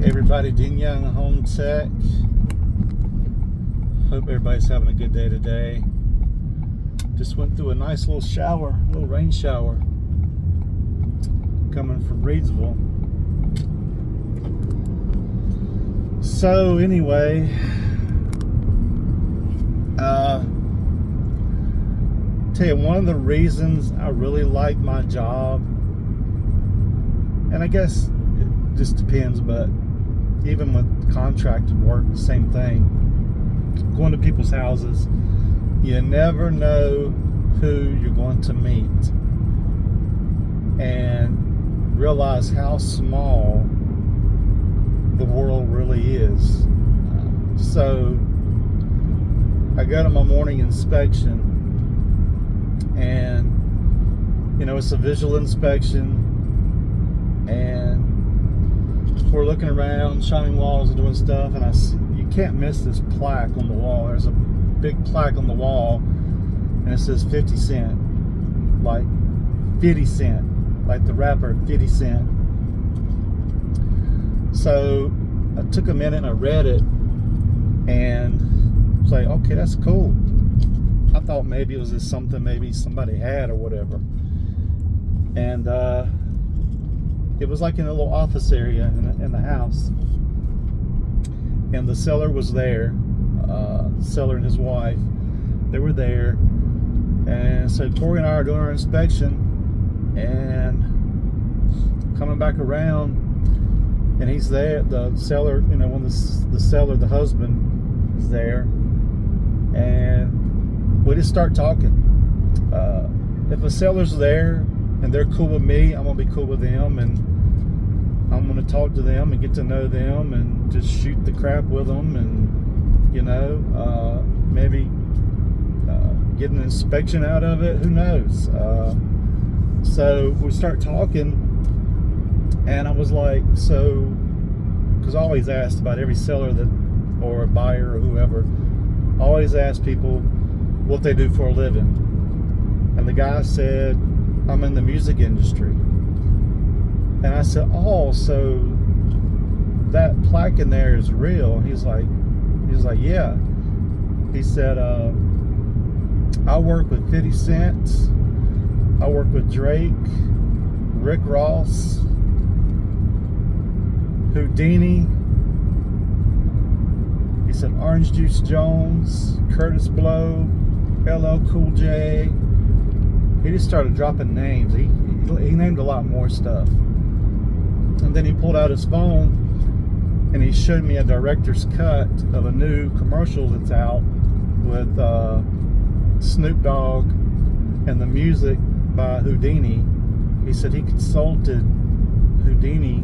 Everybody, Dean Young, Home Tech. Hope everybody's having a good day today. Just went through a nice little shower, a little rain shower, coming from Reedsville. So anyway, tell you, one of the reasons I really like my job, and I guess it just depends, but even with contracted work, the same thing. Going to people's houses, you never know who you're going to meet, and realize how small the world really is. So I go to my morning inspection, and it's a visual inspection, and we're looking around, shining walls and doing stuff, and you can't miss this plaque on the wall. There's a big plaque on the wall, and it says 50 cent, like 50 cent, like the rapper 50 Cent. So I took a minute and I read it, and was like, okay, that's cool. I thought maybe it was just something maybe somebody had or whatever. And it was like in a little office area in the house, and the seller was there. The seller and his wife, they were there, and so Corey and I are doing our inspection, and coming back around, and he's there. The seller, when the seller, the husband, is there, and we just start talking. If a seller's there and they're cool with me, I'm gonna be cool with them, and I'm gonna talk to them and get to know them and just shoot the crap with them, and maybe get an inspection out of it. Who knows? So we start talking, and I was like, because I always asked about every seller or a buyer or whoever, I always ask people what they do for a living. And the guy said, I'm in the music industry. And I said, oh, so that plaque in there is real? And he's like, yeah. He said, I work with 50 Cent, I work with Drake, Rick Ross, Houdini. He said Orange Juice Jones, Curtis Blow, LL Cool J. He just started dropping names. He named a lot more stuff. And then he pulled out his phone and he showed me a director's cut of a new commercial that's out with Snoop Dogg and the music by Houdini. He said he consulted Houdini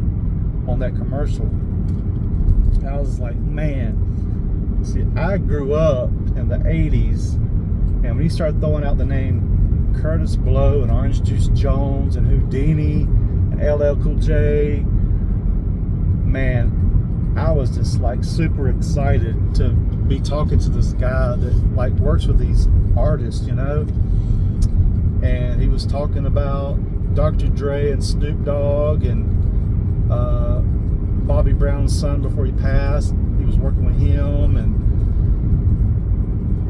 on that commercial. And I was like, man, see, I grew up in the 80s, and when he started throwing out the name Curtis Blow and Orange Juice Jones and Houdini and LL Cool J, man, I was just like super excited to be talking to this guy that like works with these artists, and he was talking about Dr. Dre and Snoop Dogg and Bobby Brown's son before he passed. He was working with him and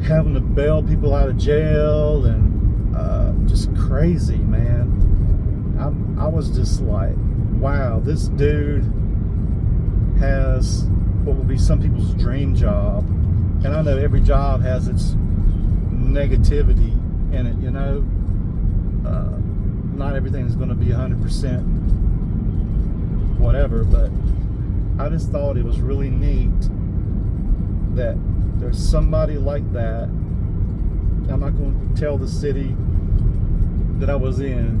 having to bail people out of jail, and just crazy, man. I was just like, wow, this dude has what will be some people's dream job. And I know every job has its negativity in it, not everything is going to be 100% whatever, but I just thought it was really neat that there's somebody like that. I'm not going to tell the city that I was in,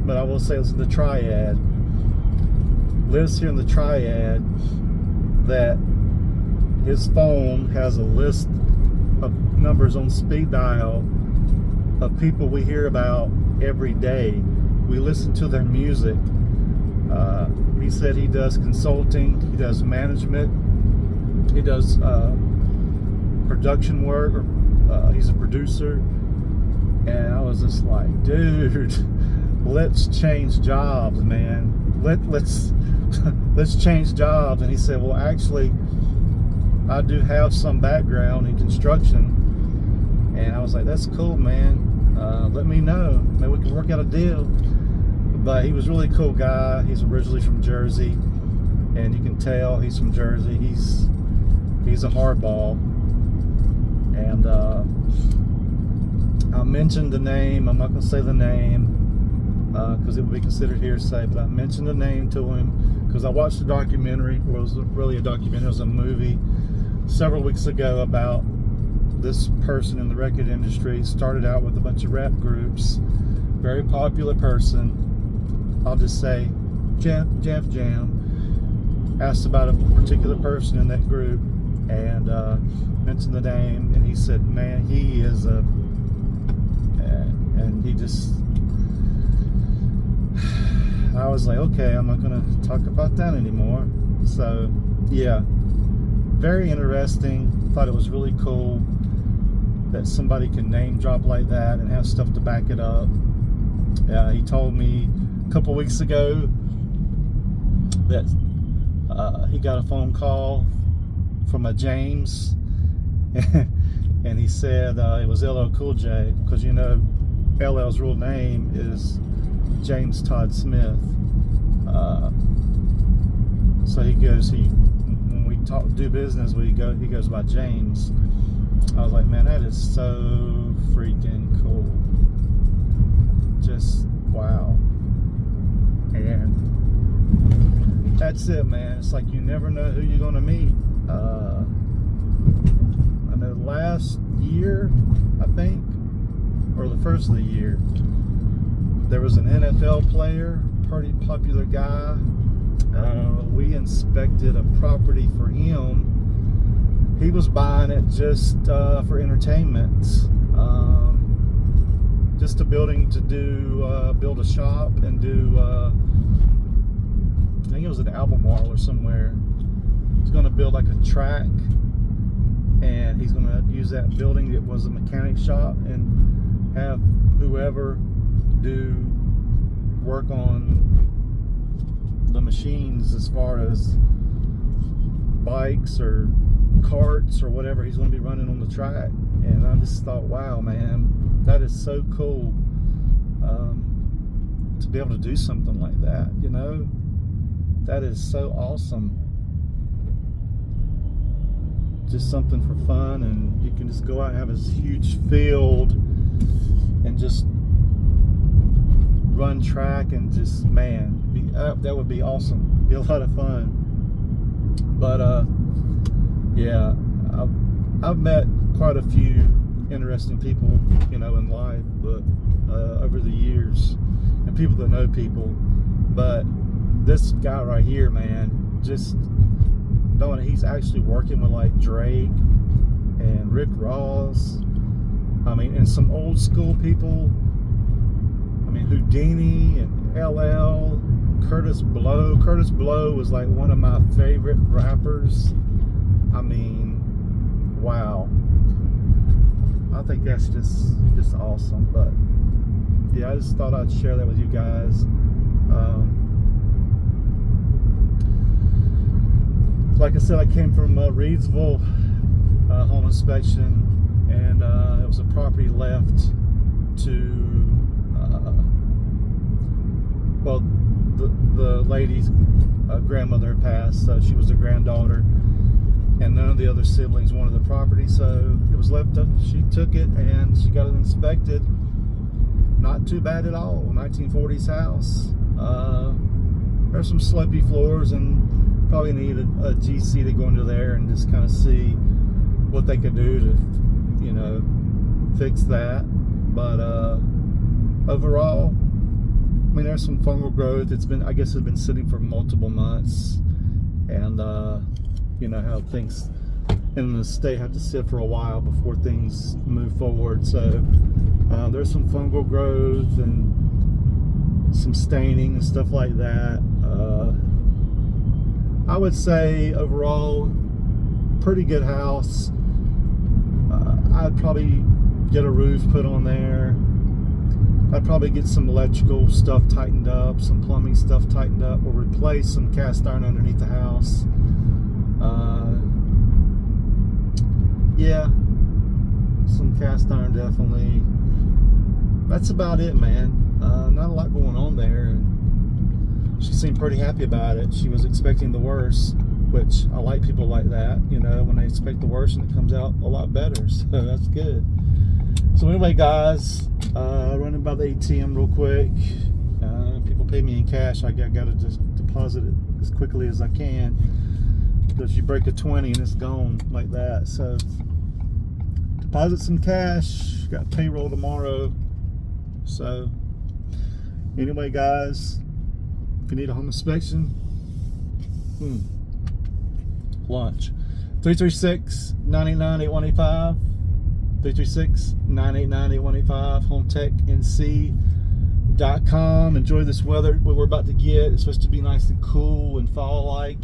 but I will say it's in the Triad. Lives here in the Triad, that his phone has a list of numbers on speed dial of people we hear about every day. We listen to their music. He said he does consulting, he does management, he does production work, or he's a producer. And I was just like, dude, let's change jobs, man. let's let's change jobs. And he said, well, actually, I do have some background in construction. And I was like, that's cool, man. Let me know. Maybe we can work out a deal. But he was a really cool guy. He's originally from Jersey, and you can tell he's from Jersey. He's a hardball. And I mentioned the name. I'm not going to say the name because it would be considered hearsay. But I mentioned the name to him because I watched a documentary. Well, it was really a documentary. It was a movie several weeks ago about this person in the record industry. Started out with a bunch of rap groups. Very popular person. I'll just say Jeff Jam. Asked about a particular person in that group and mentioned the name, and he said, man, he is a, and he just, I was like, okay, I'm not going to talk about that anymore. So yeah, very interesting. Thought it was really cool that somebody can name drop like that and have stuff to back it up. He told me a couple weeks ago that he got a phone call from a James, and he said it was LL Cool J, because you know LL's real name is James Todd Smith. So he goes, when we do business, he goes by James. I was like, man, that is so freaking cool. Just wow. And that's it, man. It's like you never know who you're gonna meet. I know last year, I think, or the first of the year, there was an NFL player, pretty popular guy. We inspected a property for him. He was buying it just for entertainment. Just a building to build a shop and do, I think it was an Albemarle or somewhere. He's going to build like a track, and he's going to use that building that was a mechanic shop and have whoever do work on the machines as far as bikes or carts or whatever he's going to be running on the track. And I just thought, wow, man, that is so cool to be able to do something like that, you know. That is so awesome. Just something for fun, and you can just go out and have this huge field and just run track and just, man, that would be awesome. Be a lot of fun. But yeah, I've met quite a few interesting people, you know, in life, but over the years, and people that know people. But this guy right here, man, just knowing he's actually working with like Drake and Rick Ross, I mean, and some old school people. I mean, Houdini and LL, Curtis Blow. Curtis Blow was like one of my favorite rappers. I mean, wow. I think that's just awesome. But yeah, I just thought I'd share that with you guys. Like I said, I came from Reedsville home inspection, and it was a property left to well, the lady's grandmother had passed, so she was the granddaughter, and none of the other siblings wanted the property, so it was left up. She took it and she got it inspected. Not too bad at all. 1940s house. There's some slopey floors, and probably need a GC to go into there and just kind of see what they could do to, you know, fix that. But overall, I mean, there's some fungal growth. I guess it's been sitting for multiple months, and you know how things in the state have to sit for a while before things move forward. So there's some fungal growth and some staining and stuff like that. I would say overall, pretty good house. I'd probably get a roof put on there. I'd probably get some electrical stuff tightened up, some plumbing stuff tightened up, or replace some cast iron underneath the house. Yeah, some cast iron definitely. That's about it, man. Not a lot going on there, and she seemed pretty happy about it. She was expecting the worst, which I like people like that, you know, when they expect the worst and it comes out a lot better. So that's good. So anyway, guys, running by the ATM real quick. People pay me in cash. I got to just deposit it as quickly as I can, because you break a 20 and it's gone like that. So deposit some cash. Got payroll tomorrow. So anyway, guys, if you need a home inspection, lunch. 336-989-8185. 336-989-8185. HomeTechNC.com. Enjoy this weather what we're about to get. It's supposed to be nice and cool and fall-like.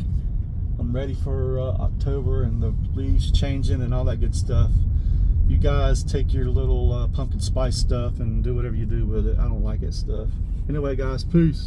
I'm ready for October and the leaves changing and all that good stuff. You guys take your little pumpkin spice stuff and do whatever you do with it. I don't like that stuff. Anyway, guys, peace.